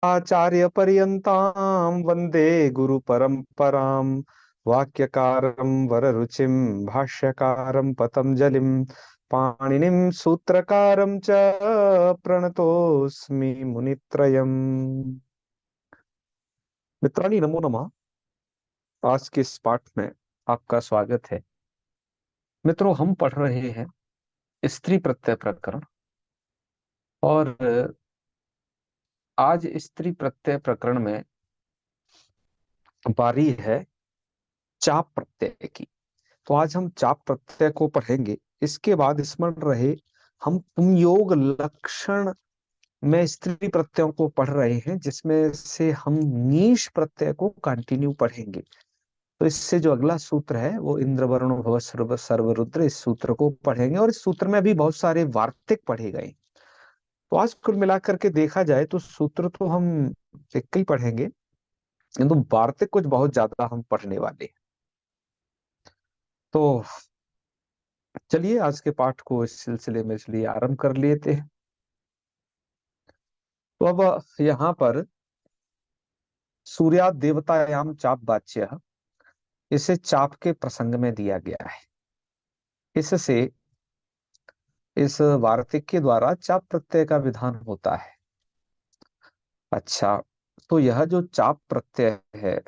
आचार्य पर्यन्तां वन्दे गुरु परम्परां वाक्यकारं वररुचिं भाष्यकारं पतञ्जलिं पाणिनिं सूत्रकारं च प्रणतोऽस्मि मुनित्रयम्। मित्राणि नमो नमः। आज के इस पाठ में आपका स्वागत है। मित्रों, हम पढ़ रहे हैं स्त्री प्रत्यय प्रकरण, और आज स्त्री प्रत्यय प्रकरण में बारी है चाप प्रत्यय की। तो आज हम चाप प्रत्यय को पढ़ेंगे। इसके बाद स्मरण रहे, हम पुंयोग लक्षण में स्त्री प्रत्ययों को पढ़ रहे हैं, जिसमें से हम नीश प्रत्यय को कंटिन्यू पढ़ेंगे। तो इससे जो अगला सूत्र है वो इंद्र वरुण भव सर्व सर्वरुद्र, इस सूत्र को पढ़ेंगे। और इस सूत्र में भी बहुत सारे वार्तिक पढ़े गए। तो आज कुल मिलाकर के देखा जाए तो सूत्र तो हम एक ही पढ़ेंगे, किंतु वार्तिक कुछ बहुत ज्यादा हम पढ़ने वाले हैं। तो चलिए आज के पाठ को इस सिलसिले में इसलिए आरंभ कर लेते हैं। तो अब यहाँ पर सूर्या देवतायाम चाप वाच्य, इसे चाप के प्रसंग में दिया गया है। इससे इस वार्तिक के द्वारा चाप प्रत्यय का विधान होता है। अच्छा, तो यह जो चाप प्रत्यय है,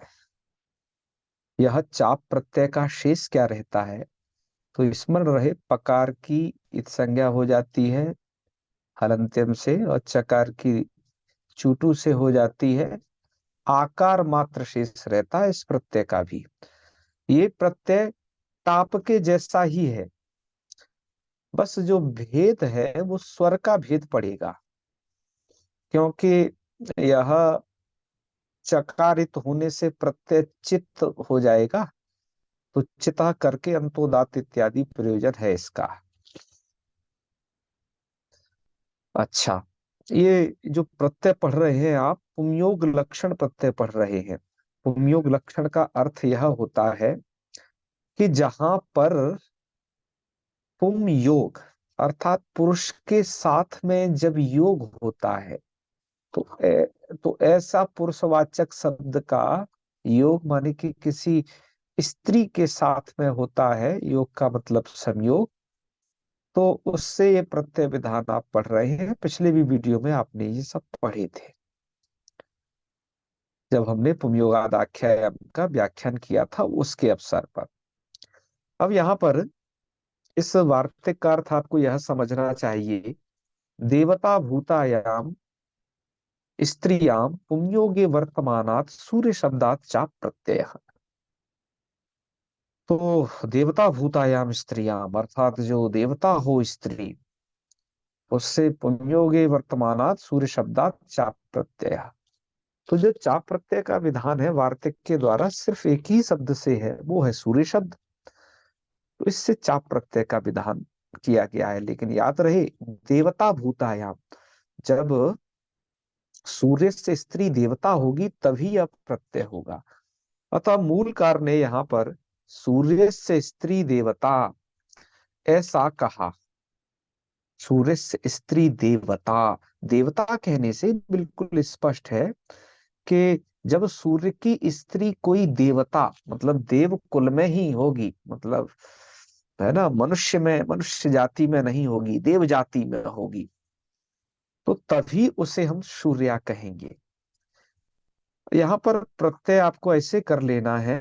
यह चाप प्रत्यय का शेष क्या रहता है? तो स्मरण रहे, पकार की इत संज्ञा हो जाती है हलंत्यम से, और चकार की चूटू से हो जाती है। आकार मात्र शेष रहता है इस प्रत्यय का भी। ये प्रत्यय टाप के जैसा ही है, बस जो भेद है वो स्वर का भेद पड़ेगा। क्योंकि यह चकारित होने से प्रत्यय चित्त हो जाएगा, तो चिता करके अंतोदात इत्यादि प्रयोजन है इसका। अच्छा, ये जो प्रत्यय पढ़ रहे हैं आप, पुंयोग लक्षण प्रत्यय पढ़ रहे हैं। पुंयोग लक्षण का अर्थ यह होता है कि जहां पर पुम योग अर्थात पुरुष के साथ में जब योग होता है, तो तो ऐसा पुरुषवाचक शब्द का योग माने कि किसी स्त्री के साथ में होता है, योग का मतलब संयोग, तो उससे ये प्रत्यय विधान आप पढ़ रहे हैं। पिछले भी वीडियो में आपने ये सब पढ़े थे, जब हमने पुंयोगादाख्यायम का व्याख्यान किया था उसके अवसर पर। अब यहाँ पर इस वार्तिक का अर्थ आपको यह समझना चाहिए, देवता भूतायाम स्त्रियाम पुंयोगे वर्तमानात् सूर्य शब्दात् चाप प्रत्यय। तो देवता भूतायाम स्त्रियाम अर्थात जो देवता हो स्त्री, उससे पुंयोगे वर्तमानात् सूर्य शब्दात् चाप प्रत्यय। तो जो चाप प्रत्यय का विधान है वार्तिक के द्वारा सिर्फ एक ही शब्द से है, वो है सूर्य शब्द। तो इससे चाप प्रत्यय का विधान किया गया है। लेकिन याद रहे, देवता भूतायाम, जब सूर्य से स्त्री देवता होगी तभी यह प्रत्यय होगा। अतः मूल कार ने यहाँ पर सूर्य से स्त्री देवता ऐसा कहा। सूर्य से स्त्री देवता, देवता कहने से बिल्कुल स्पष्ट है कि जब सूर्य की स्त्री कोई देवता मतलब देव कुल में ही होगी, मतलब है ना, मनुष्य में, मनुष्य जाति में नहीं होगी, देव जाति में होगी, तो तभी उसे हम सूर्या कहेंगे। यहाँ पर प्रत्यय आपको ऐसे कर लेना है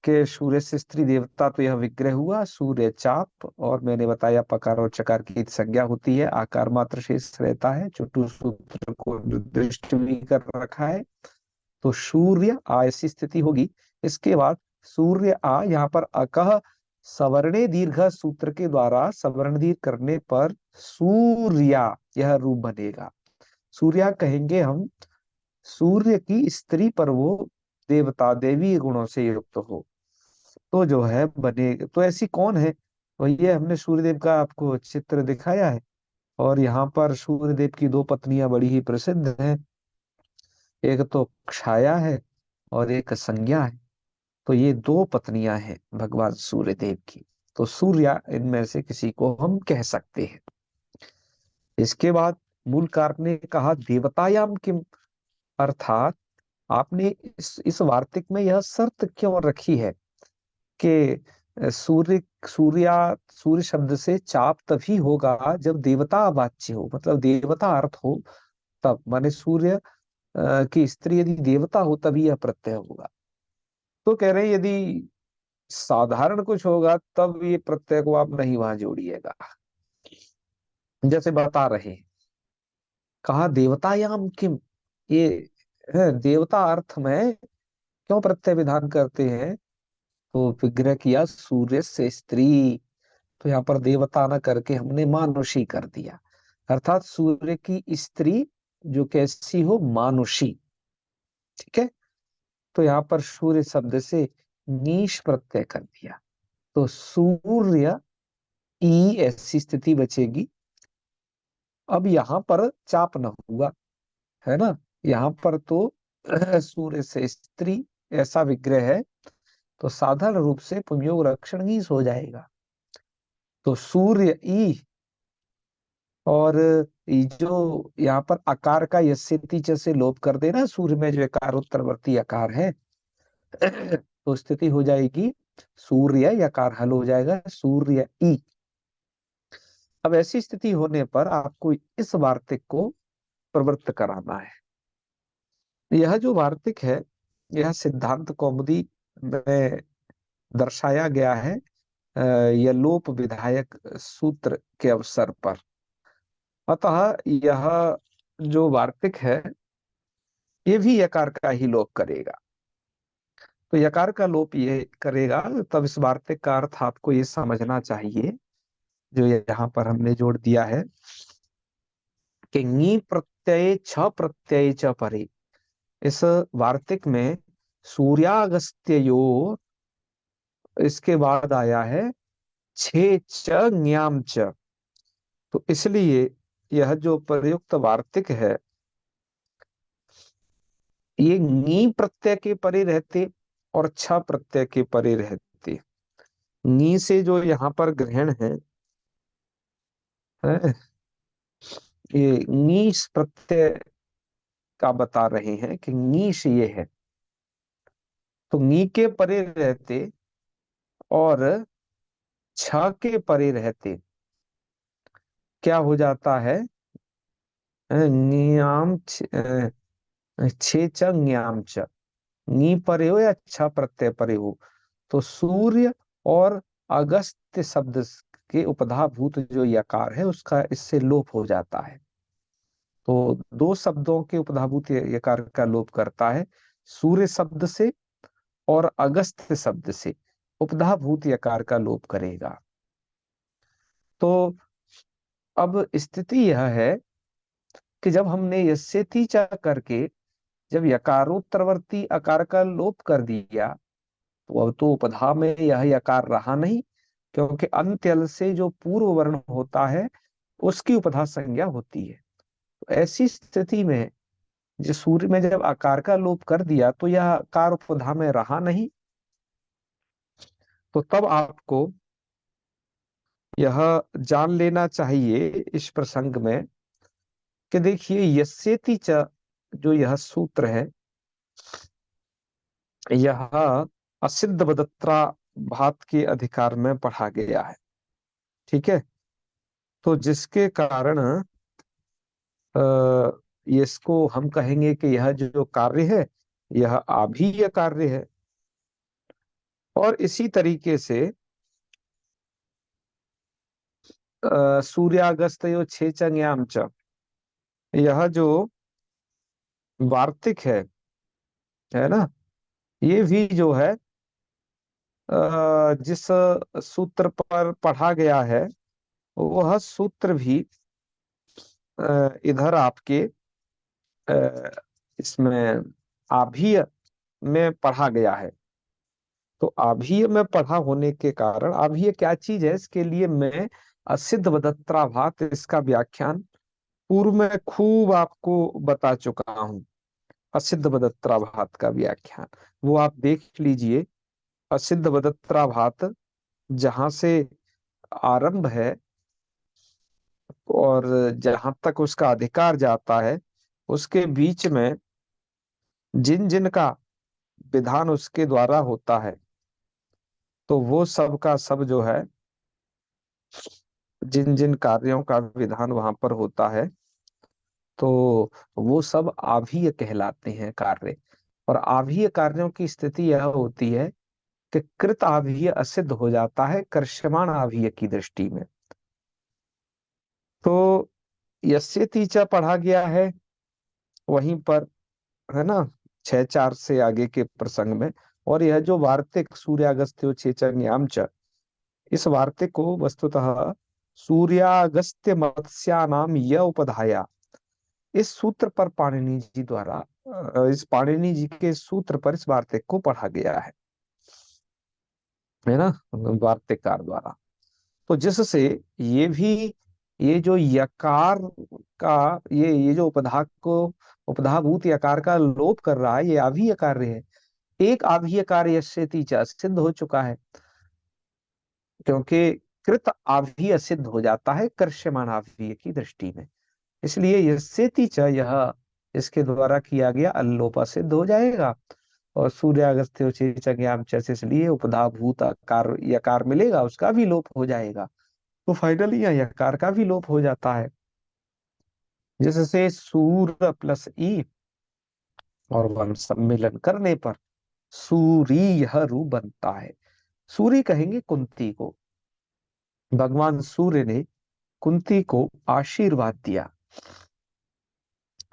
कि सूर्य से स्त्री देवता, तो यह विग्रह हुआ सूर्य चाप, और मैंने बताया पकार और चकार की संज्ञा होती है, आकार मात्र शेष रहता है, चुटु सूत्र को निर्दिष्ट भी कर रखा है। तो सूर्य आ ऐसी स्थिति होगी। इसके बाद सूर्य आ, यहाँ पर अकह सवर्णे दीर्घ सूत्र के द्वारा सवर्ण दीर्घ करने पर सूर्या यह रूप बनेगा। सूर्या कहेंगे हम सूर्य की स्त्री पर वो देवता देवी गुणों से युक्त हो, तो जो है बने। तो ऐसी कौन है? वही है, हमने सूर्यदेव का आपको चित्र दिखाया है। और यहाँ पर सूर्यदेव की दो पत्नियां बड़ी ही प्रसिद्ध हैं, एक तो छाया है और एक संज्ञा है। तो ये दो पत्नियां हैं भगवान सूर्यदेव की। तो सूर्या इनमें से किसी को हम कह सकते हैं। इसके बाद मूलकार ने कहा देवतायाम किम, अर्थात आपने इस वार्तिक में यह शर्त क्यों रखी है कि सूर्य सूर्या सूर्य शब्द से चाप तभी होगा जब देवता वाच्य हो, मतलब देवता अर्थ हो, तब माने सूर्य की स्त्री यदि देवता हो तभी यह प्रत्यय होगा। तो कह रहे हैं यदि साधारण कुछ होगा तब ये प्रत्यय को आप नहीं वहां जोड़िएगा। जैसे बता रहे हैं, कहा देवतायाम किम, ये देवता अर्थ में क्यों प्रत्यय विधान करते हैं, तो विग्रह किया सूर्य से स्त्री, तो यहाँ पर देवता न करके हमने मानुषी कर दिया, अर्थात सूर्य की स्त्री जो कैसी हो, मानुषी। ठीक है, तो यहाँ पर सूर्य शब्द से नीश प्रत्यय कर दिया, तो सूर्य ई ऐसी स्थिति बचेगी। अब यहाँ पर चाप न हुआ, है ना, यहाँ पर तो सूर्य से स्त्री ऐसा विग्रह है, तो साधारण रूप से पुंयोग रक्षण ही हो जाएगा। तो सूर्य ई, और ये जो यहाँ पर आकार का यस्यति च से लोप कर देना, सूर्य में जो एकार उत्तरवर्ती आकार है तो स्थिति हो जाएगी सूर्य, यकार हल हो जाएगा सूर्य ई। अब ऐसी स्थिति होने पर आपको इस वार्तिक को प्रवृत्त कराना है। यह जो वार्तिक है यह सिद्धांत कौमुदी में दर्शाया गया है यह लोप विधायक सूत्र के अवसर पर। अतः यह जो वार्तिक है ये भी यकार का ही लोप करेगा। तो यकार का लोप ये करेगा, तब इस वार्तिक का अर्थ आपको ये समझना चाहिए जो यहाँ पर हमने जोड़ दिया है कि नी प्रत्यय छ प्रत्यय च परे। इस वार्तिक में सूर्यागस्त्यो, इसके बाद आया है छे च न्याम च, तो इसलिए यह जो प्रयुक्त वार्तिक है ये नी प्रत्यय के परे रहते और छ प्रत्यय के परे रहते। नी से जो यहाँ पर ग्रहण है ये नीस प्रत्यय का बता रहे हैं कि नीश ये है, तो नी के परे रहते और छ के परे रहते क्या हो जाता है, नियाम छे च न्याम च, नी परे हो या छ प्रत्यय परे हो, तो सूर्य और अगस्त्य शब्द के उपधाभूत जो यकार है उसका इससे लोप हो जाता है। तो दो शब्दों के उपधाभूत यकार का लोप करता है, सूर्य शब्द से और अगस्त्य शब्द से उपधाभूत यकार का लोप करेगा। तो अब स्थिति यह है कि जब हमने यस्यति च करके जब यकारोत्तरवर्ती आकार का लोप कर दिया, तो अब तो उपधा में यह यकार रहा नहीं, क्योंकि अंत्यल से जो पूर्व वर्ण होता है उसकी उपधा संज्ञा होती है। तो ऐसी स्थिति में जो सूर्य में जब आकार का लोप कर दिया तो यह आकार उपधा में रहा नहीं, तो तब आपको यह जान लेना चाहिए इस प्रसंग में कि देखिए यस्यति च जो यह सूत्र है यह असिद्ध बदत्रा भात के अधिकार में पढ़ा गया है। ठीक है, तो जिसके कारण इसको हम कहेंगे कि यह जो कार्य है यह आभीय कार्य है। और इसी तरीके से सूर्यागस्तयो छे च न्याम च, यह जो वार्तिक है ना, ये भी जो है जिस सूत्र पर पढ़ा गया है वह सूत्र भी इधर आपके इसमें आभीय में पढ़ा गया है। तो आभीय में पढ़ा होने के कारण, आभीय क्या चीज है इसके लिए मैं असिद्ध बदत्राभात इसका व्याख्यान पूर्व में खूब आपको बता चुका हूँ। असिद्ध बदत्राभात का व्याख्यान वो आप देख लीजिए। असिद्ध बदत्राभात जहां से आरंभ है और जहां तक उसका अधिकार जाता है उसके बीच में जिन जिन का विधान उसके द्वारा होता है, तो वो सब का सब जो है, जिन जिन कार्यों का विधान वहां पर होता है, तो वो सब आभीय कहलाते हैं कार्य। और आभीय कार्यों की स्थिति यह होती है कि कृत आभीय असिद्ध हो जाता है कर्षमाण आभीय की दृष्टि में। तो यस्य तीचा पढ़ा गया है वहीं पर, है ना, 6-4 से आगे के प्रसंग में। और यह जो वार्तिक सूर्यागस्त्यो छेचन्याम च, इस वार्तिक को वस्तुतः सूर्यागस्त्य मत्स्यानाम य उपधाया, इस सूत्र पर पाणिनि जी द्वारा, इस पाणिनि जी के सूत्र पर इस वार्तिक को पढ़ा गया है ना, वार्तिककार द्वारा। तो जिससे ये भी, ये जो यकार का, ये जो उपधा को, उपधाभूत यकार का लोप कर रहा है, ये आभीय कार्य है। एक आभीय कार्य यस्यति च सिद्ध हो चुका है, क्योंकि कृत आभीय सिद्ध हो जाता है कर्ष्यमाण आभीय की दृष्टि में। इसलिए यस्यति च, यह इसके द्वारा किया गया अल्लोपा सिद्ध हो जाएगा। और सूर्यागस्त्यो चेचज्ञाम च से, इसलिए उपधा भूत आकार यकार मिलेगा, उसका भी लोप हो जाएगा। तो फाइनली यह यकार का भी लोप हो जाता है, जिससे सूर प्लस ई और वन सम्मिलन करने पर सूरी यह रूप बनता है। सूरी कहेंगे कुंती को। भगवान सूर्य ने कुंती को आशीर्वाद दिया।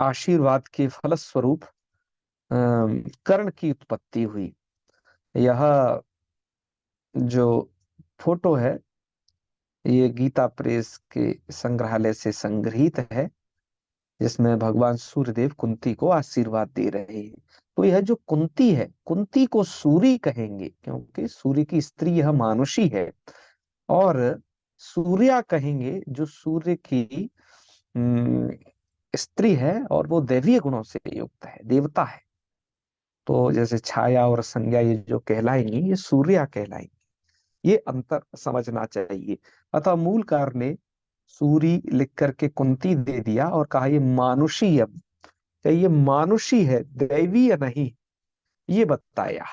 आशीर्वाद के फलस्वरूप कर्ण की उत्पत्ति हुई। यह जो फोटो है, ये गीता प्रेस के संग्रहालय से संग्रहित है, जिसमें भगवान सूर्यदेव कुंती को आशीर्वाद दे रहे हैं। तो यह जो कुंती है, कुंती को सूरी कहेंगे, क्योंकि सूर्य की स्त्री यह मानुषी है। और सूर्या कहेंगे जो सूर्य की अम, स्त्री है, और वो दैवीय गुणों से युक्त है, देवता है। तो जैसे छाया और संज्ञा ये जो कहलाएंगी, ये सूर्या कहलाएंगी। ये अंतर समझना चाहिए। अतः मूलकार ने सूरी लिख करके कुंती दे दिया और कहा ये मानुषी है। क्या ये मानुषी है, दैवीय नहीं, ये बताया।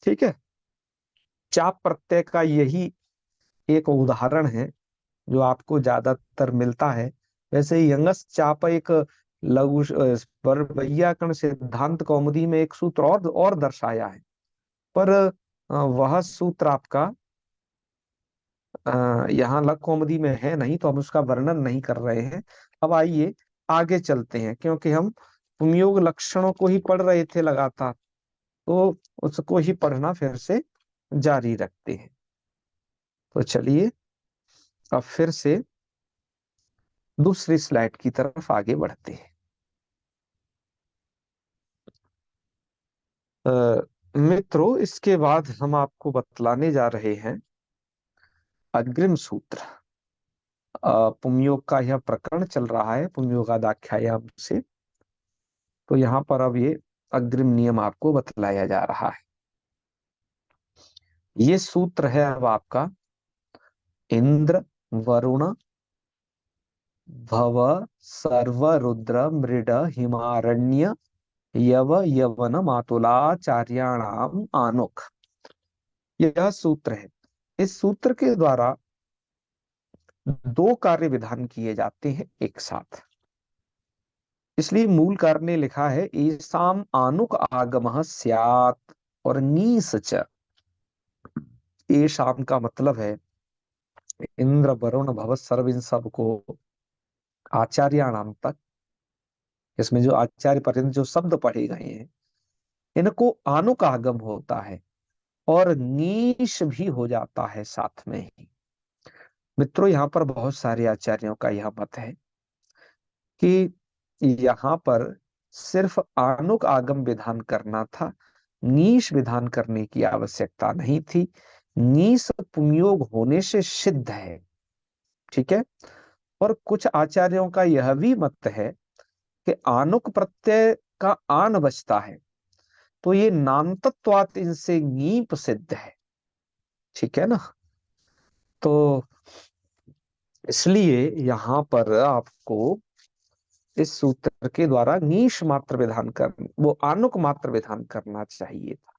ठीक है। चाप प्रत्यय का यही एक उदाहरण है जो आपको ज्यादातर मिलता है। वैसे यंगस चाप एक लघु वैयाकरण सिद्धांत कौमुदी में एक सूत्र और दर्शाया है। पर वह सूत्र आपका यहाँ लघु कौमुदी में है नहीं, तो हम उसका वर्णन नहीं कर रहे हैं। अब आइए आगे चलते हैं, क्योंकि हम पुंयोग लक्षणों को ही पढ़ रहे थे लगातार, तो उसको ही पढ़ना फिर से जारी रखते हैं। तो चलिए अब फिर से दूसरी स्लाइड की तरफ आगे बढ़ते हैं। मित्रों, इसके बाद हम आपको बतलाने जा रहे हैं अग्रिम सूत्र। पुंयोग का यह प्रकरण चल रहा है पुंयोगादाख्यायाम से। तो यहाँ पर अब ये अग्रिम नियम आपको बतलाया जा रहा है। ये सूत्र है अब आपका इंद्र, वरुण, भव, सर्व, रुद्र, मृड, हिमारण्य, यव, यवन, मातुलाचार्याणाम आनुक, यह सूत्र है। इस सूत्र के द्वारा दो कार्य विधान किए जाते हैं एक साथ। इसलिए मूल कार्य ने लिखा है ईसाम आनुक आगमः स्यात्, और नीस च। ये शाम का मतलब है इंद्र, वरुण, भव, सर्व, इन सब को आचार्य नाम तक, इसमें जो आचार्य पर्यंत जो शब्द पढ़े गए हैं, इनको आनुक आगम होता है और नीश भी हो जाता है साथ में ही। मित्रों, यहाँ पर बहुत सारे आचार्यों का यह मत है कि यहाँ पर सिर्फ आनुक आगम विधान करना था, नीश विधान करने की आवश्यकता नहीं थी। नीश पुंयोग होने से सिद्ध है। ठीक है। और कुछ आचार्यों का यह भी मत है कि आनुक प्रत्यय का आन बचता है, तो ये नामतत्वात् इनसे नीप सिद्ध है। ठीक है ना। तो इसलिए यहाँ पर आपको इस सूत्र के द्वारा नीश मात्र विधान कर, वो आनुक मात्र विधान करना चाहिए था।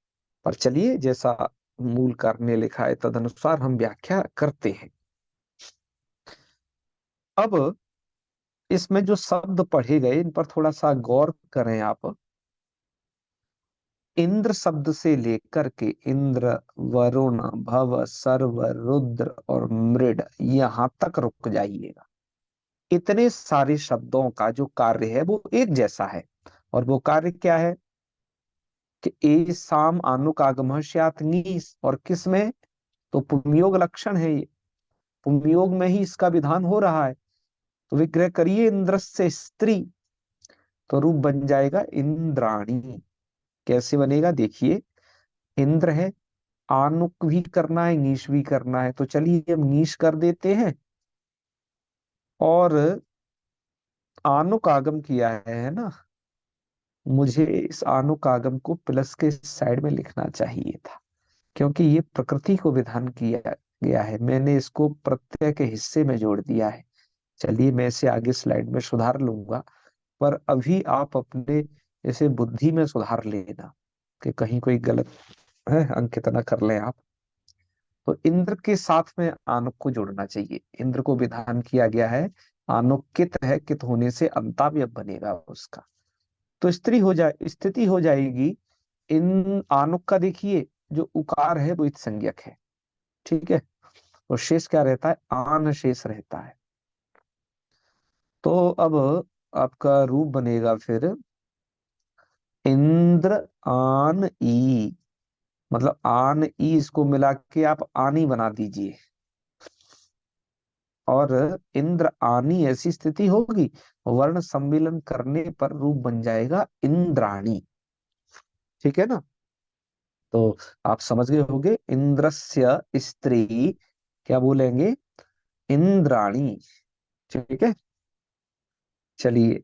पर चलिए, जैसा मूल कार्य में लिखा है तदनुसार हम व्याख्या करते हैं। अब इसमें जो शब्द पढ़े गए इन पर थोड़ा सा गौर करें आप। इंद्र शब्द से लेकर के इंद्र, वरुण, भव, सर्व, रुद्र और मृड, यहां तक रुक जाइएगा। इतने सारे शब्दों का जो कार्य है वो एक जैसा है। और वो कार्य क्या है कि ए साम आनुक आगम स्यात् नीस, और किस में? तो पुंयोग लक्षण है ये, पुंयोग में ही इसका विधान हो रहा है। तो विग्रह करिए इंद्र से स्त्री, तो रूप बन जाएगा इंद्राणी। कैसे बनेगा देखिए, इंद्र है, आनुक भी करना है, नीश भी करना है, तो चलिए हम नीश कर देते हैं। और आनुक आगम किया है ना, मुझे इस आनुक आगम को प्लस के साइड में लिखना चाहिए था, क्योंकि ये प्रकृति को विधान किया गया है, मैंने इसको प्रत्यय के हिस्से में जोड़ दिया है। चलिए मैं इसे आगे स्लाइड में सुधार लूंगा, पर अभी आप अपने इसे बुद्धि में सुधार लेना कि कहीं कोई गलत है अंकित न कर लें आप। तो इंद्र के साथ में आनुक को जोड़ना चाहिए, इंद्र को विधान किया गया है, आनुक कित है, कित होने से अंताव्य बनेगा उसका। तो स्त्री हो जाए, स्थिति हो जाएगी इन आनुक का। देखिए जो उकार है वो इत संज्ञक है, ठीक है, और शेष क्या रहता है? आन शेष रहता है। तो अब आपका रूप बनेगा फिर इंद्र आन ई, मतलब आन ई इसको मिला के आप आनी बना दीजिए, और इंद्र आनी ऐसी स्थिति होगी, वर्ण सम्मिलन करने पर रूप बन जाएगा इंद्राणी। ठीक है ना? तो आप समझ गए होंगे, इंद्रस्य स्त्री क्या बोलेंगे? इंद्राणी। ठीक है, चलिए,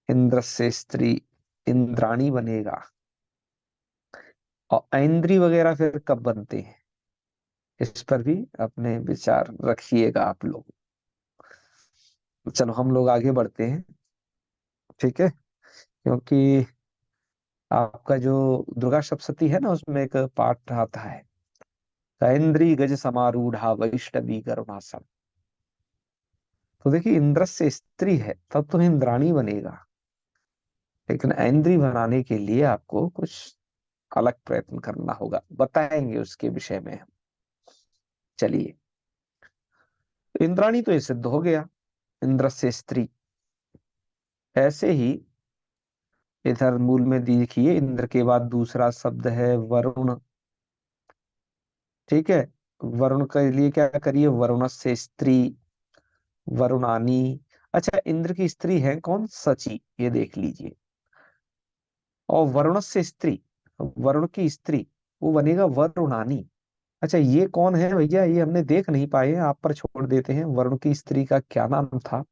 इंद्र से स्त्री इंद्राणी बनेगा। और ऐन्द्री वगैरह फिर कब बनते हैं, इस पर भी अपने विचार रखिएगा आप लोग। चलो हम लोग आगे बढ़ते हैं, ठीक है, क्योंकि आपका जो दुर्गा सप्तशती है ना, उसमें एक पाठ आता है, ऐन्द्री गज समारूढ़ा वैष्णवी करुणासम। तो देखिए इंद्र से स्त्री है तब तो इंद्राणी बनेगा, लेकिन ऐन्द्री बनाने के लिए आपको कुछ अलग प्रयत्न करना होगा, बताएंगे उसके विषय में हम। चलिए, इंद्राणी तो ये सिद्ध हो गया, इंद्र से स्त्री। ऐसे ही इधर मूल में देखिए, इंद्र के बाद दूसरा शब्द है वरुण। ठीक है, वरुण के लिए क्या करिए? वरुण से स्त्री वरुणानी। अच्छा, इंद्र की स्त्री है कौन? सची, ये देख लीजिए। और वरुण से स्त्री, वरुण की स्त्री, वो बनेगा वरुणानी। अच्छा, ये कौन है भैया? ये हमने देख नहीं पाए हैं, आप पर छोड़ देते हैं। वरुण की स्त्री का क्या नाम था?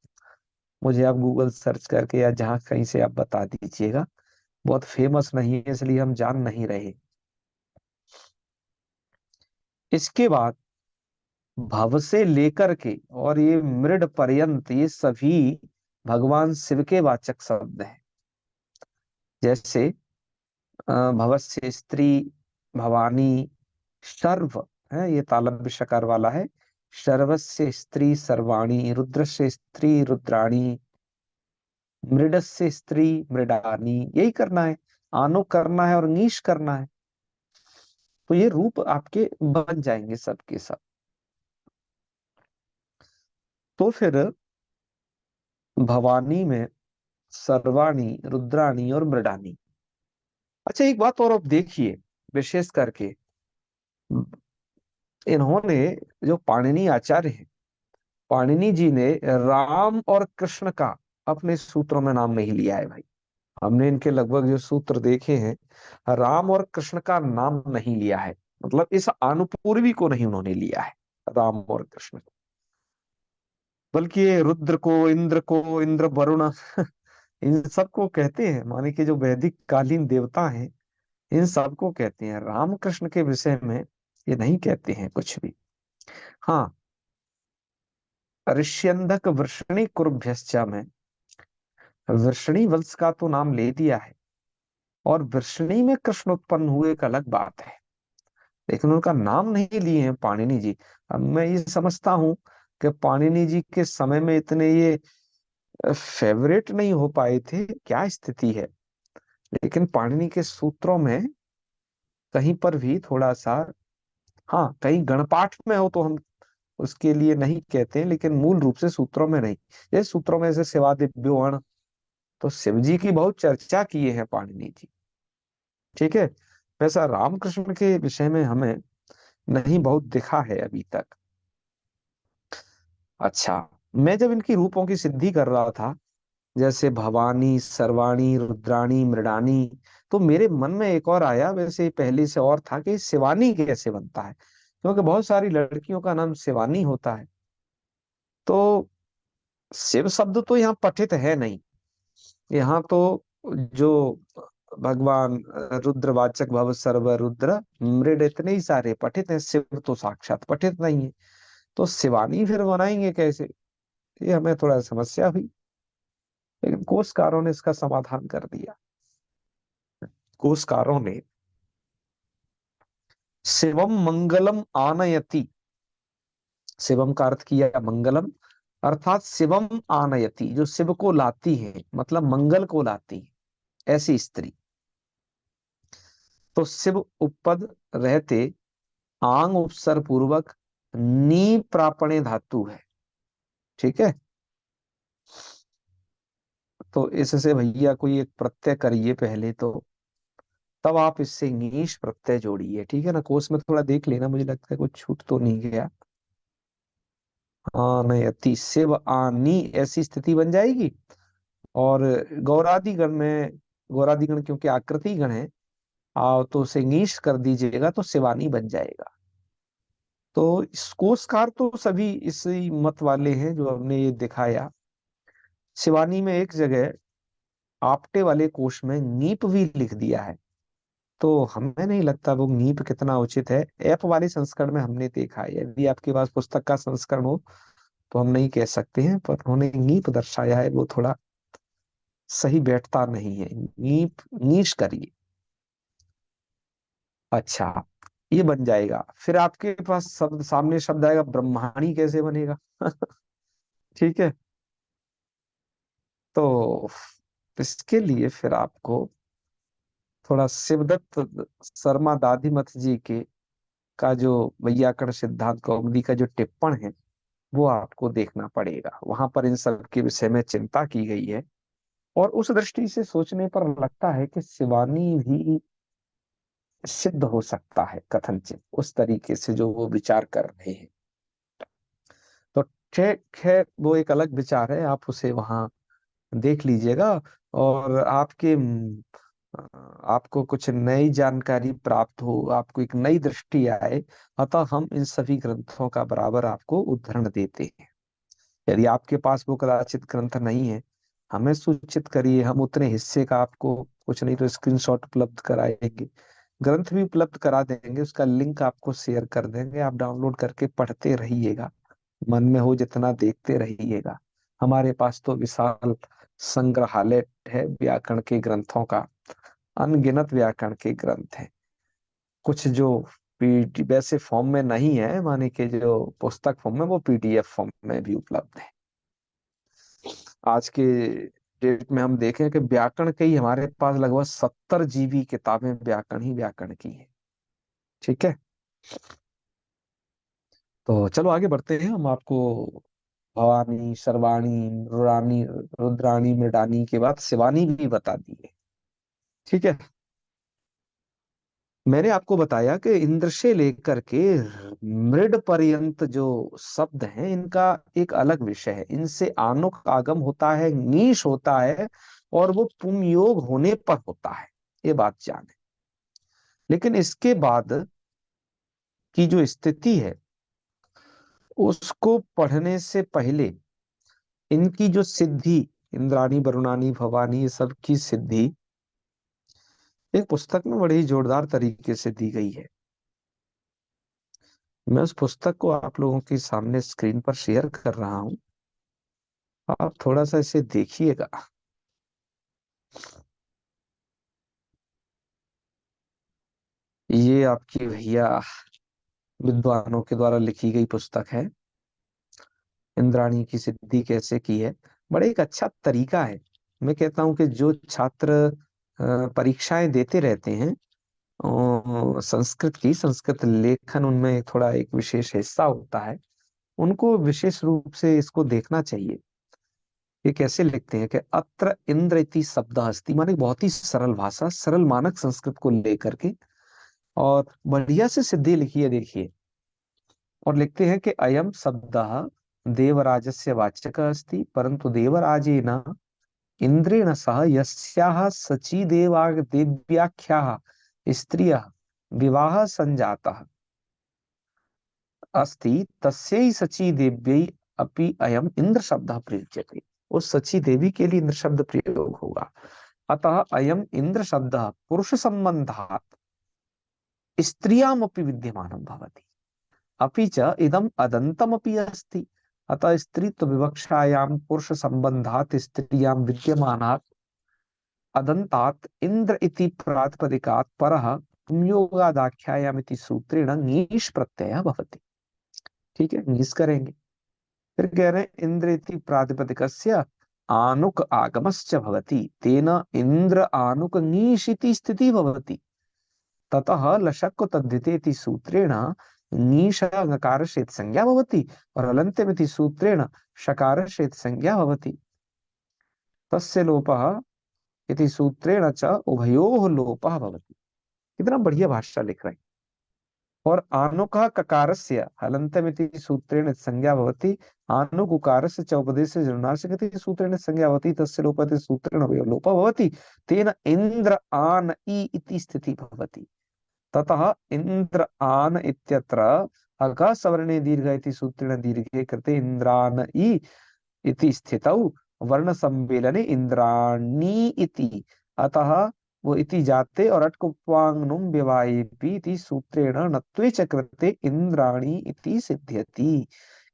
मुझे आप गूगल सर्च करके या जहां कहीं से आप बता दीजिएगा। बहुत फेमस नहीं है इसलिए हम जान नहीं रहे। इसके बाद भव से लेकर के और ये मृड पर्यंत, ये सभी भगवान शिव के वाचक शब्द हैं। जैसे भवस्य स्त्री भवानी, सर्व है, ये तालव्य शकार वाला है। सर्वस्य स्त्री सर्वाणी, रुद्र से स्त्री रुद्राणी, मृडस्य स्त्री मृडानी, यही करना है। आनो करना है और नीश करना है, तो ये रूप आपके बन जाएंगे सबके सब। तो फिर भवानी में सर्वाणी, रुद्राणी और मृडानी। अच्छा, एक बात और आप देखिए, विशेष करके इन्होंने, जो पाणिनि आचार्य हैं, पाणिनि जी ने राम और कृष्ण का अपने सूत्रों में नाम नहीं लिया है भाई। हमने इनके लगभग जो सूत्र देखे हैं, राम और कृष्ण का नाम नहीं लिया है, मतलब इस अनुपूर्वी को नहीं उन्होंने लिया है, राम और कृष्ण को। बल्कि ये रुद्र को, इंद्र वरुण इन सबको कहते हैं, माने कि जो वैदिक कालीन देवता हैं, इन सबको कहते हैं। राम कृष्ण के विषय में ये नहीं कहते हैं कुछ भी। हाँ, ऋष्यंधक वृषणी कुरुभ्यश्च में वृषणी वंश का तो नाम ले दिया है, और वृषणी में कृष्ण उत्पन्न हुए एक अलग बात है, लेकिन उनका नाम नहीं लिए हैं पाणिनि जी। अब मैं ये समझता हूँ कि पाणिनि जी के समय में इतने ये फेवरेट नहीं हो पाए थे, क्या स्थिति है। लेकिन पाणिनि के सूत्रों में कहीं पर भी थोड़ा सा, हाँ कहीं गणपाठ में हो तो हम उसके लिए नहीं कहते हैं, लेकिन मूल रूप से सूत्रों में नहीं। ये सूत्रों में से सेवादिव्योहण, तो शिव जी की बहुत चर्चा किए हैं पाणिनि जी। ठीक है। वैसा रामकृष्ण के विषय में हमें नहीं बहुत दिखा है अभी तक। अच्छा, मैं जब इनकी रूपों की सिद्धि कर रहा था, जैसे भवानी, सर्वाणी, रुद्राणी, मृडानी, तो मेरे मन में एक और आया, वैसे पहले से और था, कि शिवानी कैसे बनता है, क्योंकि बहुत सारी लड़कियों का नाम शिवानी होता है। तो शिव शब्द तो यहाँ पठित है नहीं, यहाँ तो जो भगवान रुद्रवाचक भव सर्व रुद्र मृड इतने ही सारे पठित हैं, शिव तो साक्षात पठित नहीं है। तो शिवानी फिर बनाएंगे कैसे, ये हमें थोड़ा समस्या हुई, लेकिन कोशकारों ने इसका समाधान कर दिया। कोशकारों ने शिवम मंगलम आनयति, शिवम का अर्थ किया मंगलम, अर्थात शिवम आनयति, जो शिव को लाती है, मतलब मंगल को लाती है, ऐसी स्त्री। तो शिव उपपद रहते आंग उपसर्ग पूर्वक नी प्रापणे धातु है। ठीक है। तो इससे भैया कोई एक प्रत्यय करिए पहले, तो तब आप इससे नीश प्रत्यय जोड़िए। ठीक है ना, कोर्स में थोड़ा देख लेना, मुझे लगता है कुछ छूट तो नहीं गया। आनयति शिव आनी, ऐसी स्थिति बन जाएगी। और गौरादि गण में, गौरादि गण क्योंकि आकृति गण है, तो उसे नीश कर दीजिएगा तो शिवानी बन जाएगा। तो इस कोशकार तो सभी इसी मत वाले हैं जो हमने ये दिखाया। शिवानी में एक जगह आपटे वाले कोश में नीप भी लिख दिया है, तो हमें नहीं लगता वो नीप कितना उचित है। ऐप वाले संस्करण में हमने देखा है, यदि आपके पास पुस्तक का संस्करण हो तो हम नहीं कह सकते हैं, पर उन्होंने नीप दर्शाया है, वो थोड़ा सही बैठता नहीं है। नीप नीश करिए। अच्छा, ये बन जाएगा। फिर आपके पास शब्द, सामने शब्द आएगा ब्रह्माणी, कैसे बनेगा? ठीक है। तो इसके लिए फिर आपको थोड़ा शिवदत्त शर्मा दादीमथ जी के का जो वैयाकरण सिद्धांत कौमुदी का जो टिप्पण है, वो आपको देखना पड़ेगा। वहां पर इन सब के विषय में चिंता की गई है, और उस दृष्टि से सोचने पर लगता है कि शिवानी भी सिद्ध हो सकता है कथनचित, उस तरीके से जो वो विचार कर रहे हैं। तो ठीक है, वो एक अलग विचार है, आप उसे वहां देख लीजिएगा। और आपको कुछ नई जानकारी प्राप्त हो, आपको एक नई दृष्टि आए, अतः हम इन सभी ग्रंथों का बराबर आपको उद्धरण देते हैं। यदि आपके पास वो कदाचित ग्रंथ नहीं है, हमें सूचित करिए, हम उतने हिस्से का आपको कुछ नहीं तो स्क्रीनशॉट उपलब्ध कराएंगे, ग्रंथ भी उपलब्ध करा देंगे, उसका लिंक आपको शेयर कर देंगे, आप डाउनलोड करके पढ़ते रहिएगा, मन में हो जितना देखते रहिएगा। हमारे पास तो विशाल संग्रहालय है व्याकरण के ग्रंथों का, अनगिनत व्याकरण के ग्रंथ हैं। कुछ जो पी वैसे फॉर्म में नहीं है, माने कि जो पुस्तक फॉर्म में, वो पीडीएफ फॉर्म में भी उपलब्ध है। आज के डेट में हम देखें कि व्याकरण के ही हमारे पास लगभग 70 GB किताबें व्याकरण ही व्याकरण की है। ठीक है। तो चलो आगे बढ़ते हैं, हम आपको भवानी, सर्वाणी, रुरानी, रुद्राणी, मृडानी के बाद शिवानी भी बता दी है। ठीक है। मैंने आपको बताया कि इंद्र से लेकर के मृड पर्यंत जो शब्द हैं, इनका एक अलग विषय है, इनसे आनुक आगम होता है, नीश होता है, और वो पुंयोग होने पर होता है, ये बात जाने। लेकिन इसके बाद की जो स्थिति है, उसको पढ़ने से पहले इनकी जो सिद्धि, इंद्राणी, वरुणानी, भवानी, ये सब की सिद्धि एक पुस्तक में बड़ी जोरदार तरीके से दी गई है। मैं उस पुस्तक को आप लोगों के सामने स्क्रीन पर शेयर कर रहा हूँ, आप थोड़ा सा इसे देखिएगा। ये आपकी भैया विद्वानों के द्वारा लिखी गई पुस्तक है, इंद्राणी की सिद्धि कैसे की है। बड़ा एक अच्छा तरीका है। मैं कहता हूँ कि जो छात्र परीक्षाएं देते रहते हैं, संस्कृत लेखन उनमें थोड़ा एक विशेष हिस्सा होता है, उनको विशेष रूप से इसको देखना चाहिए। ये कैसे लिखते हैं कि अत्र इंद्र इति शब्द अस्ति, माने बहुत ही सरल भाषा, सरल मानक संस्कृत को लेकर के और बढ़िया से सिद्धि लिखी है, देखिए। और लिखते हैं कि अयम शब्द देवराजस्य वाचक अस्ति, परंतु देवराजेन इंद्रेण सह यस्याः सची देव्याख्याः स्त्रियः विवाह संजातः अस्ति, तस्यै सची देव्यै अपि अयम इंद्र शब्दः प्रयुज्यते। उस सची देवी के लिए इंद्र शब्द प्रयोग होगा। अतः अयम इंद्र शब्दः पुरुष संबंधात् स्त्रियामपि विद्यमानं भवति, अपि च इदम् अदन्तमपि अस्ति। अतः स्त्रीत्व विवक्षायां पुरुष संबंधात् स्त्रियां विद्यमानात् अदन्तात् इंद्र इति प्रातिपदिकात् परः संयोगादाख्यायाम् इति सूत्रेण ङीष् प्रत्ययः भवति। ठीक है, ङीष् करेंगे। फिर कह रहे हैं इंद्र इति प्रातिपदिकस्य आनुक आगमश्च भवति, तेन इंद्र आनुक ङीष् इति स्थितिः भवति। ततः लशक् तद्धिते इति सूत्रेण ङीश ङकार शेत संज्ञा भवति और हलन्त्यमिति सूत्रेण शकार शेत संज्ञा भवति। तस्य लोपः इति सूत्रेण च उभयोः लोपः भवति। कितना बढ़िया भाषा लिख रहे हैं। और आनुकः ककारस्य हलन्तमिति सूत्रेण संज्ञा भवति, आनुक उकारस्य च उपदेशे जनुनासिक इति सूत्रेण संज्ञा भवति, तस्य लोपः इति सूत्रेण उभयोः लोपः भवति, तेन इन्द्र आन इ इति स्थितिः भवति। ततः इंद्र आन इत्यत्र अकः सवर्णे दीर्घ इति सूत्रेण दीर्घे कृते इंद्रान इति स्थितौ वर्ण सम्मेलने इंद्राणी इति, अतः वो इति जाते और अट्कुप्वाङ्नुम व्यवायेपि इति सूत्रेण नत्वे च कृते इंद्राणी इति सिद्ध्यति।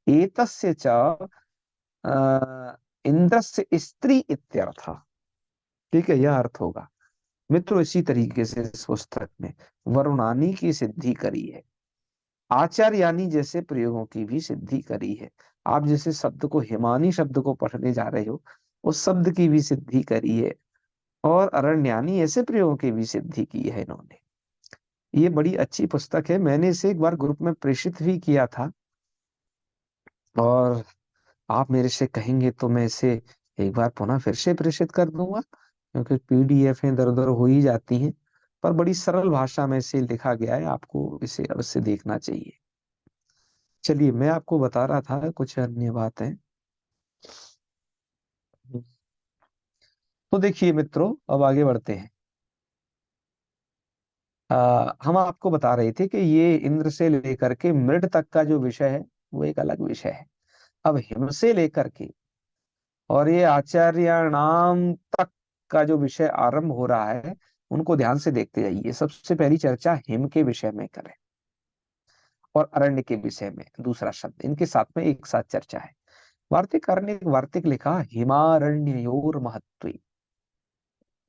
एतस्य च इंद्रस्य स्त्री इत्यर्थः। ठीक है, यह अर्थ होगा। मित्रों, इसी तरीके से इस पुस्तक में वरुणानी की सिद्धि करी है, आचार्यानी जैसे प्रयोगों की भी सिद्धि करी है। आप जैसे शब्द को, हिमानी शब्द को पढ़ने जा रहे हो, उस शब्द की भी सिद्धि करी है। और अरण्यानी ऐसे प्रयोगों की भी सिद्धि की है इन्होंने। ये बड़ी अच्छी पुस्तक है। मैंने इसे एक बार ग्रुप में प्रेषित भी किया था, और आप मेरे से कहेंगे तो मैं इसे एक बार पुनः फिर से प्रेषित कर दूंगा, क्योंकि पीडीएफ इधर उधर हो ही जाती हैं। पर बड़ी सरल भाषा में इसे लिखा गया है, आपको इसे अवश्य देखना चाहिए। चलिए, मैं आपको बता रहा था कुछ अन्य बातें। तो देखिए मित्रों, अब आगे बढ़ते हैं। हम आपको बता रहे थे कि ये इंद्र से लेकर के मृड तक का जो विषय है वो एक अलग विषय है। अब हिम से लेकर के और ये आचार्याणाम तक का जो विषय आरंभ हो रहा है, उनको ध्यान से देखते जाइए। सबसे पहली चर्चा हिम के विषय में करें, और अरण्य के विषय में दूसरा शब्द, इनके साथ में एक साथ चर्चा है। वार्तिककार ने एक वार्तिक लिखा, हिमारण्योर महत्व।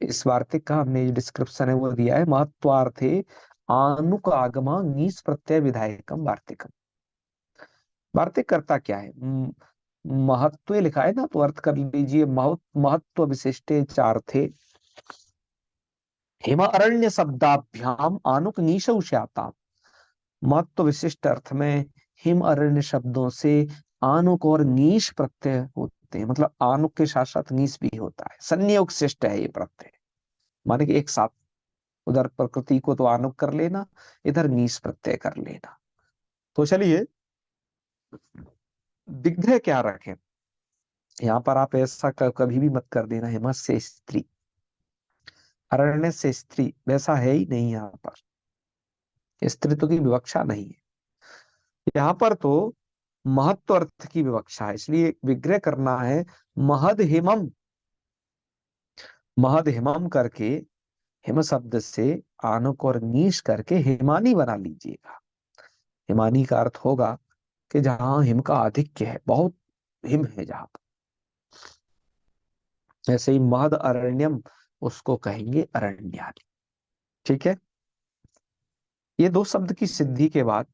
इस वार्तिक का हमने डिस्क्रिप्शन है वो दिया है, महत्वार्थे आनुक आगम नीस प्रत्यय विधायकम वार्तिकम। वार्तिक करता क्या है, महत्व लिखा है ना, तो अर्थ कर लीजिए, महत्व विशिष्टे चार्थे हिम अरण्य शब्दाभ्याम आनुक नीशौ स्याताम। महत्व विशिष्ट अर्थ में हिम अरण्य शब्दों से आनुक और नीश प्रत्यय होते हैं, मतलब आनुक के साथ साथ नीश भी होता है। संयोग शिष्ट है ये प्रत्यय, माने कि एक साथ, उधर प्रकृति को तो आनुक कर लेना, इधर नीश प्रत्यय कर लेना। तो चलिए, विग्रह क्या रखें यहाँ पर, आप ऐसा कभी भी मत कर देना हिम से स्त्री, अरण्य से स्त्री, वैसा है ही नहीं यहाँ पर। स्त्रीत्व की विवक्षा नहीं है यहाँ पर, तो महत्व अर्थ की विवक्षा है, इसलिए विग्रह करना है। महद हिमम, महद हिमम करके हिम शब्द से आनुक और नीश करके हिमानी बना लीजिएगा। हिमानी का अर्थ होगा कि जहां हिम का आधिक्य है, बहुत हिम है जहां पर। ऐसे ही महद अरण्यम, उसको कहेंगे अरण्यानि। ठीक है। ये दो शब्द की सिद्धि के बाद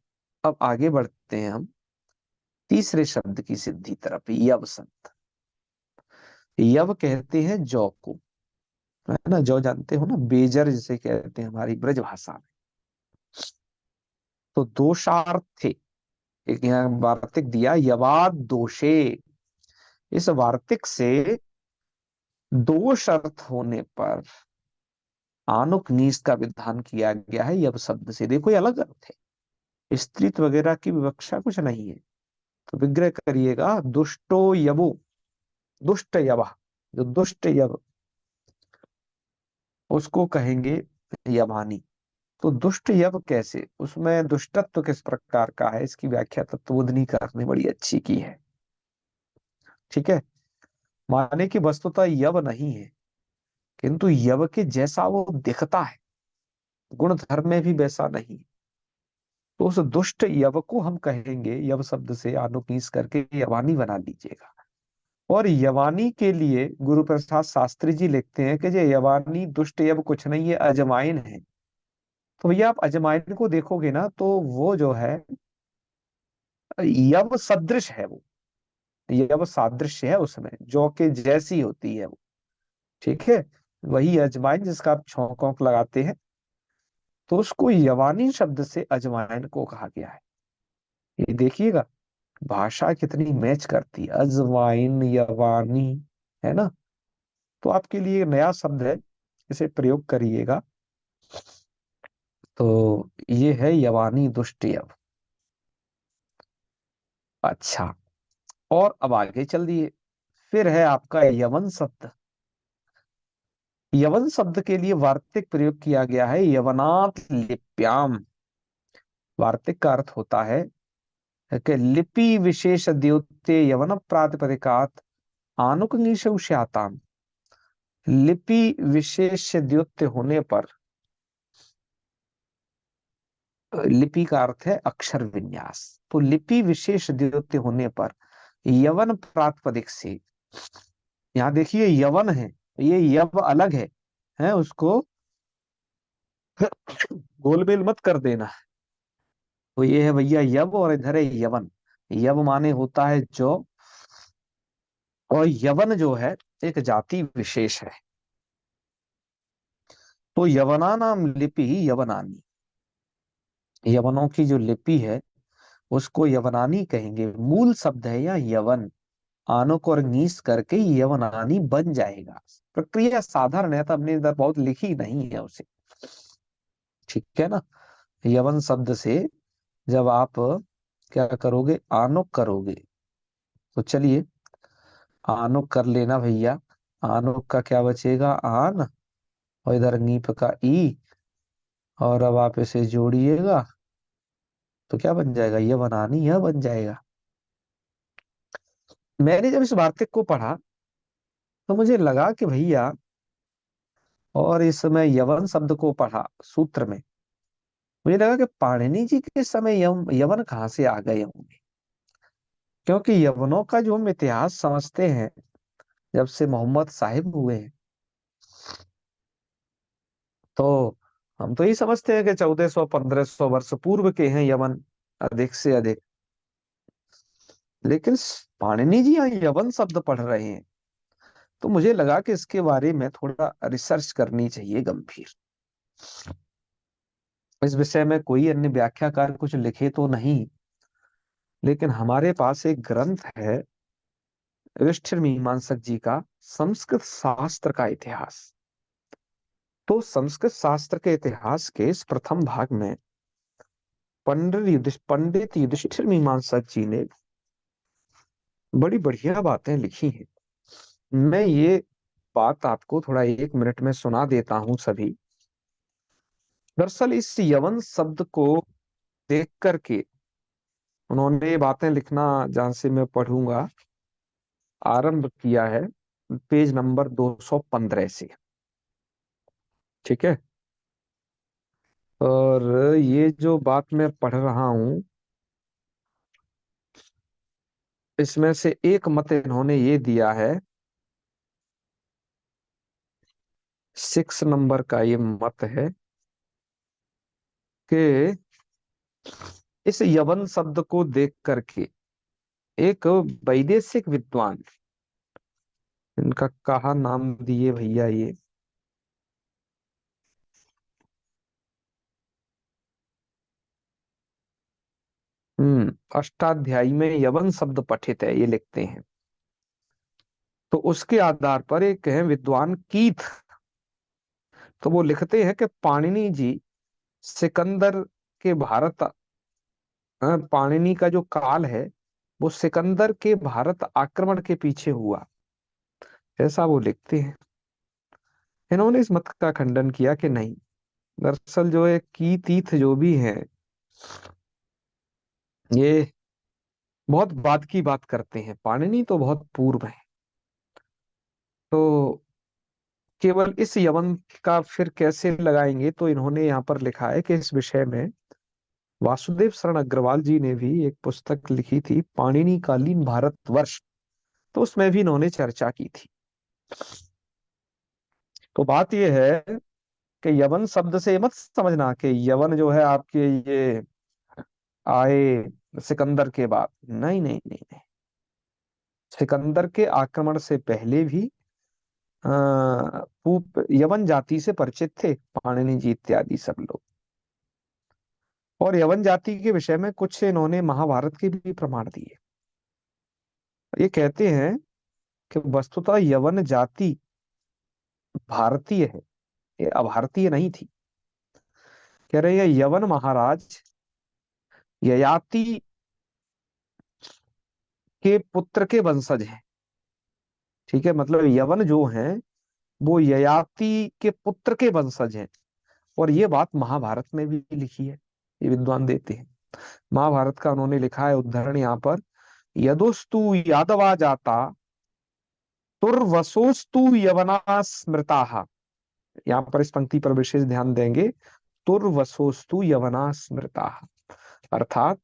अब आगे बढ़ते हैं हम तीसरे शब्द की सिद्धि तरफ, यव शब्द। यव कहते हैं जौ को, है ना। जौ जानते हो ना, बेजर जिसे कहते हैं हमारी ब्रज भाषा में। तो दोषार्थ थे, एक यहाँ वार्तिक दिया, यवाद दोषे। इस वार्तिक से दोष अर्थ होने पर आनुक नीस का विधान किया गया है यव शब्द से। देखो ये अलग अर्थ है, स्त्रीत्व वगैरह की विवक्षा कुछ नहीं है। तो विग्रह करिएगा, दुष्टो यवो, दुष्ट यव, जो दुष्ट यव उसको कहेंगे यवानी। तो दुष्ट यव कैसे, उसमें दुष्टत्व किस प्रकार का है, इसकी व्याख्या तत्वोधनी कार ने बड़ी अच्छी की है। ठीक है। माने कि वस्तुतः यव नहीं है, किंतु यव के जैसा वो दिखता है, गुण धर्म में भी वैसा नहीं। तो उस दुष्ट यव को हम कहेंगे, यव शब्द से आनुपीस करके यवानी बना लीजिएगा। और यवानी के लिए गुरु प्रसाद शास्त्री जी लिखते हैं कि ये यवानी दुष्ट यव कुछ नहीं है, अजमाइन है। तो भैया आप अजमाइन को देखोगे ना, तो वो जो है यव सदृश है वो, यव सादृश्य है उसमें, जौ के जैसी होती है वो। ठीक है। वही अजमाइन जिसका आप छौंक वौंक लगाते हैं, तो उसको यवानी शब्द से अजवाइन को कहा गया है। ये देखिएगा भाषा कितनी मैच करती है, अजवाइन यवानी, है ना। तो आपके लिए नया शब्द है, इसे प्रयोग करिएगा। तो ये है यवानी दुष्ट यव। अच्छा, और अब आगे चल दिए। फिर है आपका यवन शब्द। यवन शब्द के लिए वार्तिक प्रयोग किया गया है, यवनात् लिप्याम। वार्तिक का अर्थ होता है कि लिपि विशेष द्योत्य यवन प्रातिपदिकात आनुक निशौष्याताम। लिपि विशेष द्योत्य होने पर, लिपि का अर्थ है अक्षर विन्यास, तो लिपि विशेष द्योत्य होने पर यवन प्रातिपदिक से, यहाँ देखिए यवन है, ये यव अलग है उसको गोलमेल मत कर देना। तो ये है भैया यव, और इधर है यवन। यव माने होता है जो, और यवन जो है एक जाति विशेष है। तो यवना नाम लिपि यवनानी, यवनों की जो लिपि है उसको यवनानी कहेंगे। मूल शब्द है या यवन, आनोक और नीस करके यवनानी बन जाएगा। प्रक्रिया साधारण है, तो हमने इधर बहुत लिखी नहीं है उसे। ठीक है ना। यवन शब्द से जब आप क्या करोगे, आनोक करोगे, तो चलिए आनुक कर लेना भैया। आनुक का क्या बचेगा, आन, और इधर नीप का ई, और अब आप इसे जोड़िएगा तो क्या बन जाएगा, ये बनानी, यह बन जाएगा। मैंने जब इस वार्तिक को पढ़ा तो मुझे लगा कि भैया, और इस समय यवन शब्द को पढ़ा सूत्र में, मुझे लगा कि पाणिनि जी के समय यवन कहाँ से आ गए होंगे। क्योंकि यवनों का जो हम इतिहास समझते हैं, जब से मोहम्मद साहिब हुए हैं, तो हम तो यही समझते हैं कि 1400-1500 वर्ष पूर्व के हैं यवन, अधिक से अधिक। लेकिन पाणिनि जी यहाँ यवन शब्द पढ़ रहे हैं, तो मुझे लगा कि इसके बारे में थोड़ा रिसर्च करनी चाहिए गंभीर। इस विषय में कोई अन्य व्याख्याकार कुछ लिखे तो नहीं, लेकिन हमारे पास एक ग्रंथ है युधिष्ठिर मीमांसक जी का, संस्कृत शास्त्र का इतिहास। तो संस्कृत शास्त्र के इतिहास के इस प्रथम भाग में पंडित युधिष्ठिर मीमांसक जी ने बड़ी बढ़िया बातें लिखी हैं। मैं ये बात आपको थोड़ा 1 मिनट में सुना देता हूं सभी। दरअसल इस यवन शब्द को देख करके उन्होंने ये बातें लिखना, जहां से मैं पढ़ूंगा, आरंभ किया है पेज नंबर 215 से। ठीक है। और ये जो बात मैं पढ़ रहा हूं, इसमें से एक मत इन्होंने ये दिया है, 6 नंबर का ये मत है कि इस यवन शब्द को देख करके एक वैदेशिक विद्वान, इनका कहा नाम दिए भैया ये, अष्टाध्यायी में यवन शब्द पठित है, ये लिखते हैं। तो उसके आधार पर एक है विद्वान कीथ, तो वो लिखते हैं कि पाणिनि जी सिकंदर के भारत, पाणिनि का जो काल है वो सिकंदर के भारत आक्रमण के पीछे हुआ, ऐसा वो लिखते हैं। इन्होंने इस मत का खंडन किया कि नहीं, दरअसल जो है की तीर्थ जो भी है, ये बहुत बाद की बात करते हैं, पाणिनि तो बहुत पूर्व है। तो केवल इस यवन का फिर कैसे लगाएंगे, तो इन्होंने यहाँ पर लिखा है कि इस विषय में वासुदेव शरण अग्रवाल जी ने भी एक पुस्तक लिखी थी, पाणिनि कालीन भारतवर्ष, तो उसमें भी इन्होंने चर्चा की थी। तो बात यह है कि यवन शब्द से मत समझना कि यवन जो है आपके ये आए सिकंदर के बाद, नहीं नहीं नहीं नहीं, सिकंदर के आक्रमण से पहले भी यवन जाति से परिचित थे पाणिनि जी इत्यादि सब लोग। और यवन जाति के विषय में कुछ इन्होंने महाभारत के भी प्रमाण दिए। ये कहते हैं कि वस्तुतः यवन जाति भारतीय है, ये अभारतीय नहीं थी। कह रहे हैं यवन महाराज ययाति के पुत्र के वंशज हैं। ठीक है, मतलब यवन जो हैं वो ययाति के पुत्र के वंशज हैं। और ये बात महाभारत में भी लिखी है, ये विद्वान देते हैं। महाभारत का उन्होंने लिखा है उदाहरण यहाँ पर, यदोस्तु यादवा जाता तुर्वसोस्तु यवना स्मृता। यहाँ पर इस पंक्ति पर विशेष ध्यान देंगे, तुर्वसोस्तु यवना स्मृता, अर्थात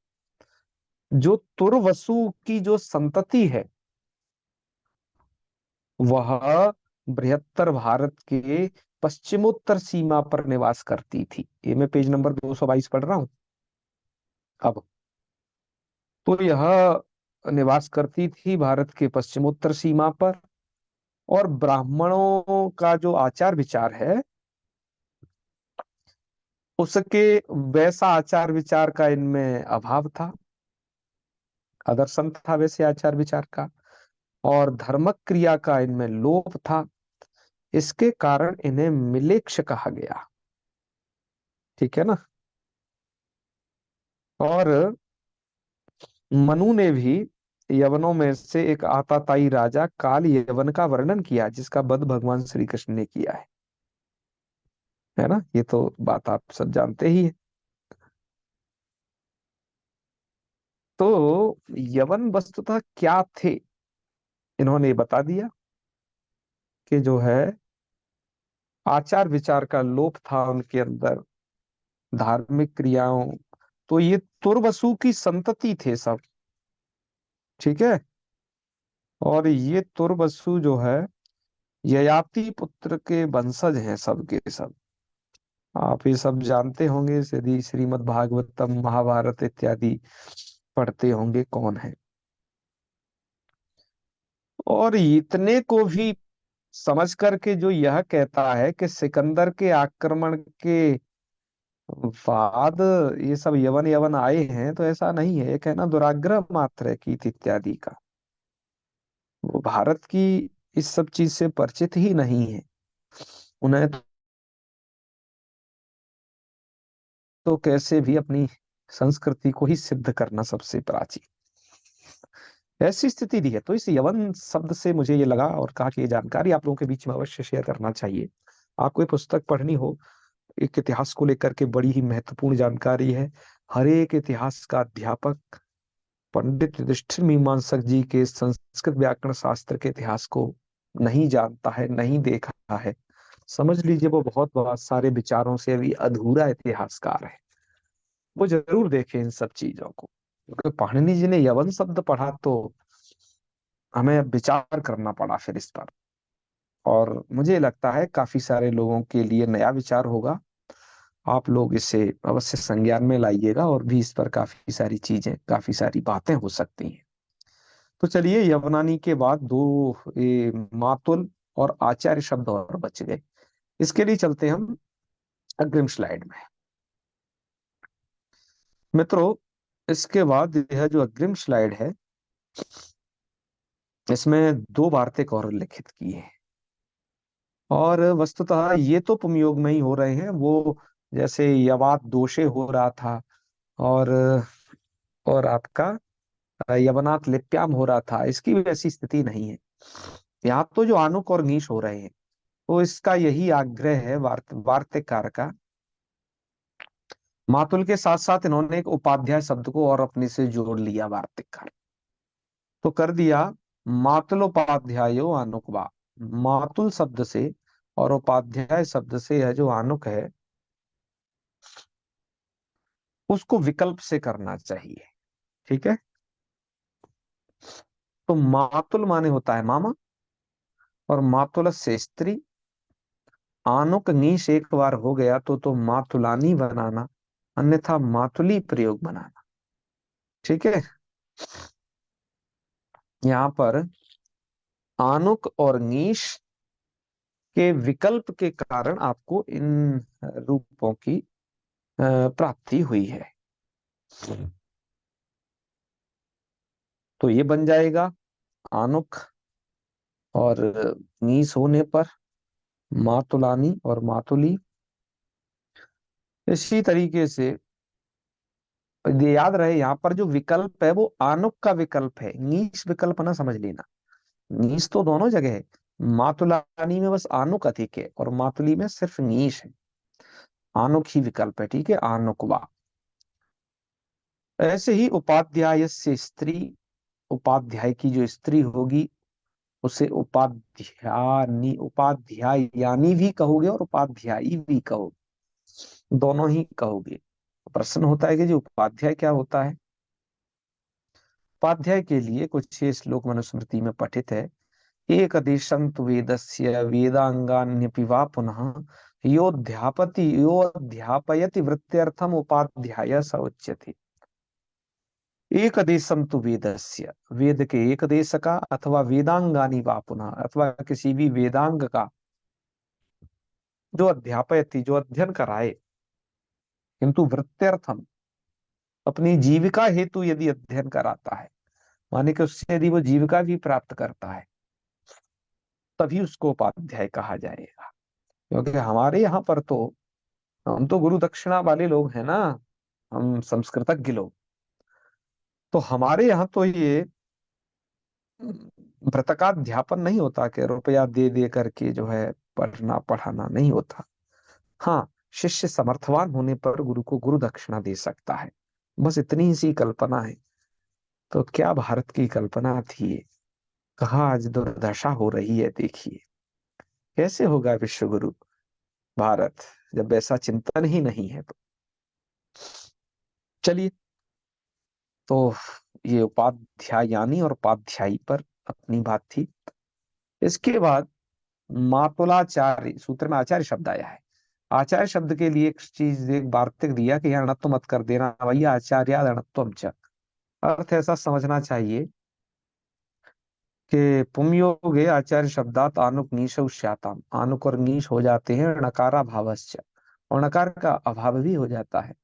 जो तुर्वसु की जो संतति है वह बृहत्तर भारत के पश्चिमोत्तर सीमा पर निवास करती थी। ये मैं पेज नंबर 222 पढ़ रहा हूं अब। तो यह निवास करती थी भारत के पश्चिमोत्तर सीमा पर, और ब्राह्मणों का जो आचार विचार है उसके वैसा आचार विचार का इनमें अभाव था, आदर्शन था वैसे आचार विचार का, और धर्मक क्रिया का इनमें लोप था। इसके कारण इन्हें मिलेच्छ कहा गया। ठीक है ना। और मनु ने भी यवनों में से एक आताताई राजा काल यवन का वर्णन किया, जिसका वध भगवान श्री कृष्ण ने किया है ना, ये तो बात आप सब जानते ही है। तो यवन वस्तुतः क्या थे, इन्होंने बता दिया कि जो है आचार विचार का लोप था उनके अंदर, धार्मिक क्रियाओं, तो ये तुर्वसु की संतति थे सब। ठीक है। और ये तुर्वसु जो है ययाति पुत्र के वंशज हैं सब के सब। आप ये सब जानते होंगे, यदि श्रीमद् भागवतम महाभारत इत्यादि पढ़ते होंगे कौन है। और इतने को भी समझ करके जो यह कहता है कि सिकंदर के आक्रमण के बाद ये सब यवन यवन आए हैं, तो ऐसा नहीं है, एक है ना दुराग्रह मात्र है कीत इत्यादि का। वो भारत की इस सब चीज से परिचित ही नहीं है। उन्हें तो कैसे भी अपनी संस्कृति को ही सिद्ध करना सबसे प्राचीन, ऐसी स्थिति दी है। तो इस यवन शब्द से मुझे ये लगा और कहा कि ये जानकारी आप लोगों के बीच में अवश्य शेयर करना चाहिए। आपको एक पुस्तक पढ़नी हो एक इतिहास को लेकर के, बड़ी ही महत्वपूर्ण जानकारी है। हर एक इतिहास का अध्यापक पंडित युधिष्ठिर मीमांसक जी के संस्कृत व्याकरण शास्त्र के इतिहास को नहीं जानता है, नहीं देखा है, समझ लीजिए वो बहुत बहुत सारे विचारों से अभी अधूरा इतिहासकार है। वो जरूर देखे इन सब चीजों को, क्योंकि पाणिनि जी ने यवन शब्द पढ़ा तो हमें अब विचार करना पड़ा फिर इस पर, और मुझे लगता है काफी सारे लोगों के लिए नया विचार होगा। आप लोग इसे अवश्य संज्ञान में लाइएगा, और भी इस पर काफी सारी चीजें, काफी सारी बातें हो सकती हैं। तो चलिए, यवनानी के बाद दो मातुल और आचार्य शब्द और बच गए। इसके लिए चलते हैं हम अग्रिम स्लाइड में। मित्रों, इसके बाद यह जो अग्रिम स्लाइड है, इसमें दो वार्तिक और लिखित की है, और वस्तुतः ये तो पुमयोग में ही हो रहे हैं। वो जैसे यवात दोषे हो रहा था, और आपका यवनात लिप्याम हो रहा था, इसकी वैसी स्थिति नहीं है। यहाँ तो जो आनुक और नीश हो रहे हैं, तो इसका यही आग्रह है वार्तिककार का। मातुल के साथ साथ इन्होंने एक उपाध्याय शब्द को और अपने से जोड़ लिया वार्तिककार, तो कर दिया मातुलोपाध्यायो आनुकवा। मातुल शब्द से और उपाध्याय शब्द से यह जो आनुक है, उसको विकल्प से करना चाहिए। ठीक है। तो मातुल माने होता है मामा, और मातुल से स्त्री। आनुक नीश एक बार हो गया तो मातुलानी बनाना, अन्यथा मातुली प्रयोग बनाना। ठीक है। यहाँ पर आनुक और नीश के विकल्प के कारण आपको इन रूपों की प्राप्ति हुई है। तो ये बन जाएगा आनुक और नीस होने पर मातुलानी और मातुली। इसी तरीके से ये याद रहे, यहाँ पर जो विकल्प है वो आनुक का विकल्प है, नीस विकल्प ना समझ लेना। नीस तो दोनों जगह है। मातुलानी में बस आनुक अधिक है, और मातुली में सिर्फ नीस है। आनुक ही विकल्प है। ठीक है, आनुकवा। ऐसे ही उपाध्याय से स्त्री, उपाध्याय की जो स्त्री होगी उसे उपाध्यानी, उपाध्यायानी भी कहोगे और उपाध्यायी भी कहोगे, दोनों ही कहोगे। प्रश्न होता है कि जो उपाध्याय क्या होता है। उपाध्याय के लिए कुछ ये श्लोक मनुस्मृति में पठित है। एक देशंत वेदस्य वेदांगान्यपि वा पुनः योऽध्यापयति वृत्त्यर्थम उपाध्याय स उच्यते। एक देशम तु वेदस्य, वेद के एक देश का, अथवा वेदांगानी वा पुनः, अथवा किसी भी वेदांग का जो अध्यापयति, जो अध्ययन कराए, किंतु वृत्त्यर्थम, अपनी जीविका हेतु यदि अध्ययन कराता है, माने कि उससे यदि वो जीविका भी प्राप्त करता है, तभी उसको उपाध्याय कहा जाएगा। क्योंकि हमारे यहाँ पर तो, हम तो गुरु दक्षिणा वाले लोग हैं ना, हम संस्कृतज्ञ लोग। तो हमारे यहाँ तो ये व्रतकाध्यापन नहीं होता कि रुपया दे दे करके जो है पढ़ना पढ़ाना नहीं होता। हाँ, शिष्य समर्थवान होने पर गुरु को गुरु दक्षिणा दे सकता है, बस इतनी ही सी कल्पना है। तो क्या भारत की कल्पना थी ये, कहाँ आज दुर्दशा हो रही है, देखिए कैसे होगा विश्व गुरु भारत, जब ऐसा चिंतन ही नहीं है। तो चलिए, तो ये उपाध्यायानी और उपाध्यायी पर अपनी बात थी। इसके बाद मातुलाचार्य, सूत्र में आचार्य शब्द आया है। आचार्य शब्द के लिए एक चीज, एक वार्तिक दिया कि यहाँ णत्व मत कर देना भैया, आचार्य णत्वम च। अर्थ ऐसा समझना चाहिए कि पुंयोगे आचार्य शब्दात आनुक नीशौ स्याताम, आनुक और नीश हो जाते हैं णकारा भावश्च, और नकार का अभाव भी हो जाता है।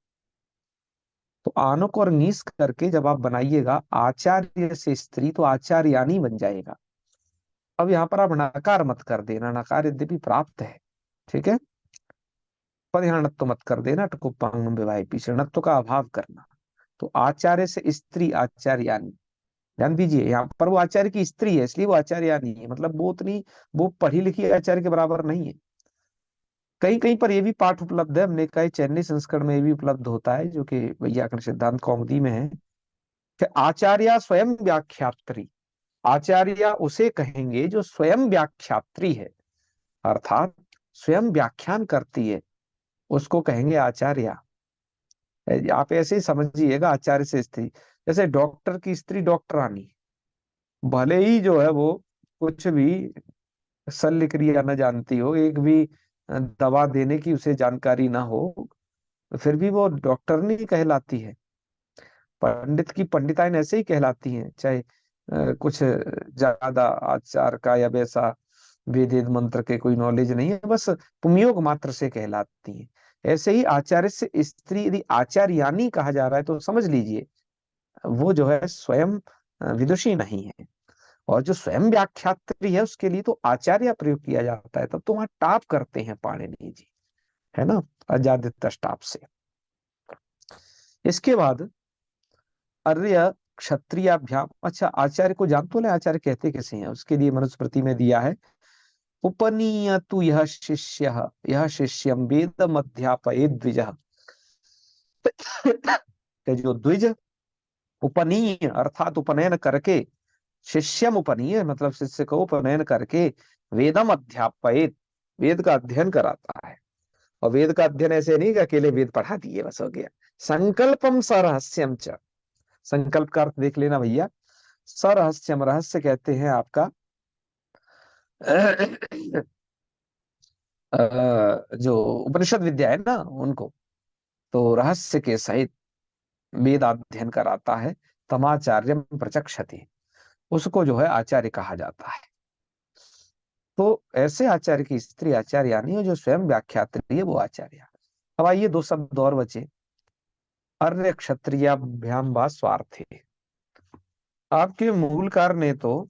तो आनुक और नीस करके जब आप बनाइएगा आचार्य से स्त्री, तो आचार्यानी बन जाएगा। अब यहाँ पर आप नकार मत कर देना, नकार यद्यपि प्राप्त है, ठीक है, पर यहाँ नत्व मत कर देना, टकुप्पांगम विवाह पीछे नत्व का अभाव करना। तो आचार्य से स्त्री आचार्यानी, ध्यान दीजिए, यहाँ पर वो आचार्य की स्त्री है इसलिए वो आचार्यानी है, मतलब वो उतनी, वो पढ़ी लिखी आचार्य के बराबर नहीं है। कहीं कहीं पर ये भी पाठ उपलब्ध है, हमने कहा चेन्नई संस्करण में भी उपलब्ध होता है, जो कि वैयाकरण सिद्धांत कौमुदी में है, कि आचार्य स्वयं व्याख्यात्री। आचार्य उसे कहेंगे जो स्वयं व्याख्यात्री है, अर्थात स्वयं व्याख्यान करती है, उसको कहेंगे आचार्य। आप ऐसे ही समझिएगा, आचार्य से स्त्री, जैसे डॉक्टर की स्त्री डॉक्टरानी, भले ही जो है वो कुछ भी शल्य क्रिया न जानती हो, एक भी दवा देने की उसे जानकारी ना हो, फिर भी वो डॉक्टर नहीं कहलाती है। पंडित की पंडिताइन ऐसे ही कहलाती हैं, चाहे कुछ ज्यादा आचार का या वैसा वेद वेद मंत्र के कोई नॉलेज नहीं है, बस पुमयोग मात्र से कहलाती हैं। ऐसे ही आचार्य से स्त्री यदि आचार्यानी कहा जा रहा है तो समझ लीजिए वो जो है स्वयं विदुषी नहीं है। और जो स्वयं व्याख्यात्री है उसके लिए तो आचार्य प्रयोग किया जाता है, तब तो वहां टाप करते हैं पाणिनि जी, है ना, अजादित टाप से। इसके बाद अर्य क्षत्रियाभ्याम, अच्छा आचार्य को जान तो ले, आचार्य कहते कैसे हैं, उसके लिए मनुस्मृति में दिया है, उपनीयतु यह शिष्य, यह शिष्यम वेदम अध्यापयेत् द्विजः। कि जो द्विज उपनीय अर्थात उपनयन करके, शिष्यम उपनीय मतलब शिष्य को उपनयन करके, वेदम अध्यापयेत् वेद का अध्ययन कराता है। और वेद का अध्ययन ऐसे नहीं कि अकेले वेद पढ़ा दिए बस हो गया। संकल्पम सरहस्यम च, संकल्प का अर्थ देख लेना भैया। सरहस्यम, रहस्य कहते हैं आपका जो उपनिषद विद्या है ना उनको, तो रहस्य के सहित वेद अध्ययन कराता है। तमाचार्य प्रचक्षति, उसको जो है आचार्य कहा जाता है। तो ऐसे आचार्य की स्त्री आचार्य यानी है, जो स्वयं व्याख्यात्री है वो आचार्य। अब आइए दो शब्द और बचे, अर्य क्षत्रियाभ्याम वा स्वार्थे। आपके मूलकार ने तो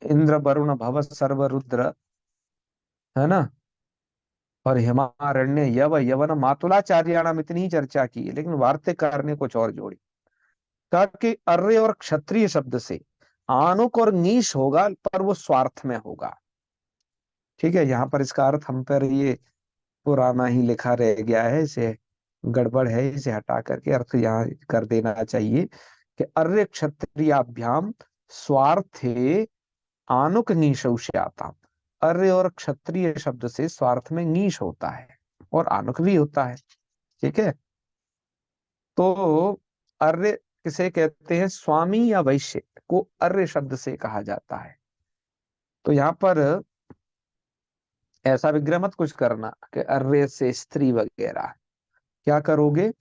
इंद्र वरुण भव सर्व रुद्र, है ना, और हिमारण्य यव यवन मातुलाचार्याणाम इतनी ही चर्चा की है, लेकिन वार्तिकार ने कुछ और जोड़ी। कहा कि अर्य और क्षत्रिय शब्द से आनुक और नीश होगा, पर वो स्वार्थ में होगा। ठीक है, यहाँ पर इसका अर्थ हम पर ये पुराना ही लिखा रह गया है, इसे गड़बड़ है, इसे हटा करके अर्थ यहाँ कर देना चाहिए कि अर्य क्षत्रियाभ्याम स्वार्थे आनुक नीशौष्याता। अर्य और क्षत्रिय शब्द से स्वार्थ में नीश होता है और आनुक भी होता है। ठीक है, तो अर्य किसे कहते हैं, स्वामी या वैश्य को अर्य शब्द से कहा जाता है। तो यहाँ पर ऐसा विग्रह मत कुछ करना कि अर्य से स्त्री वगैरह, क्या करोगे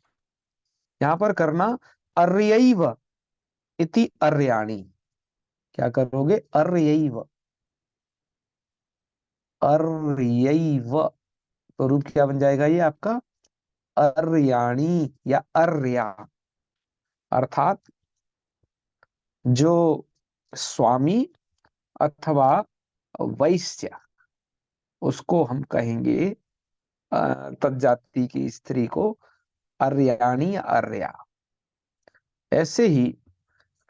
यहाँ पर करना, अर्यैव इति अर्याणी। क्या करोगे, अर्यैव, अर्यैव, तो रूप क्या बन जाएगा ये आपका, अर्याणी या अर्या, अर्थात जो स्वामी अथवा वैश्य, उसको हम कहेंगे तज्जाति की स्त्री को अर्याणी या अर्या। ऐसे ही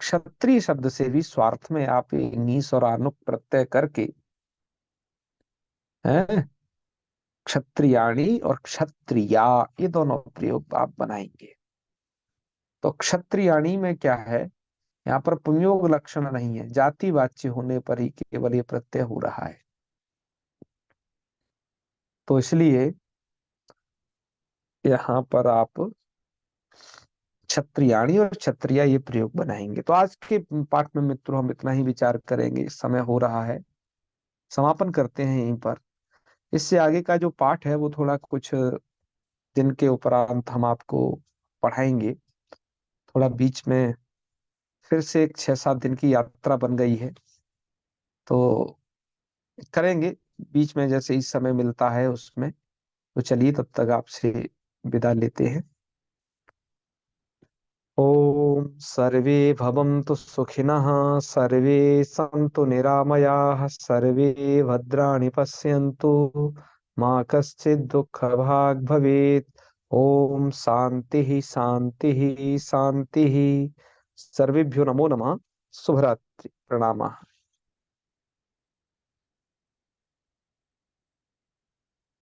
क्षत्रिय शब्द से भी स्वार्थ में आप ये नीस और आनुक प्रत्यय करके, हैं, क्षत्रियाणी और क्षत्रिया, ये दोनों प्रयोग आप बनाएंगे। तो क्षत्रियाणी में क्या है, यहाँ पर पुंयोग लक्षण नहीं है, जाति वाच्य होने पर ही केवल ये प्रत्यय हो रहा है। तो इसलिए यहाँ पर आप क्षत्रियाणी और क्षत्रिया ये प्रयोग बनाएंगे। तो आज के पाठ में मित्रों हम इतना ही विचार करेंगे, समय हो रहा है, समापन करते हैं यहीं पर। इससे आगे का जो पाठ है वो थोड़ा कुछ दिन के उपरांत हम आपको पढ़ाएंगे। थोड़ा बीच में फिर से एक 6-7 दिन की यात्रा बन गई है, तो करेंगे बीच में जैसे ही समय मिलता है उसमें। तो चलिए तब तक आपसे विदा लेते हैं। ओम सर्वे भवन्तु सुखिनः, सर्वे सन्तु निरामयाः, सर्वे भद्राणि पश्यन्तु, मा कश्चित् दुःखभाग् भवेत्। ओम शांति शांति शांति। सर्वेभ्यो नमो नमः। शुभरात्रि, प्रणामः।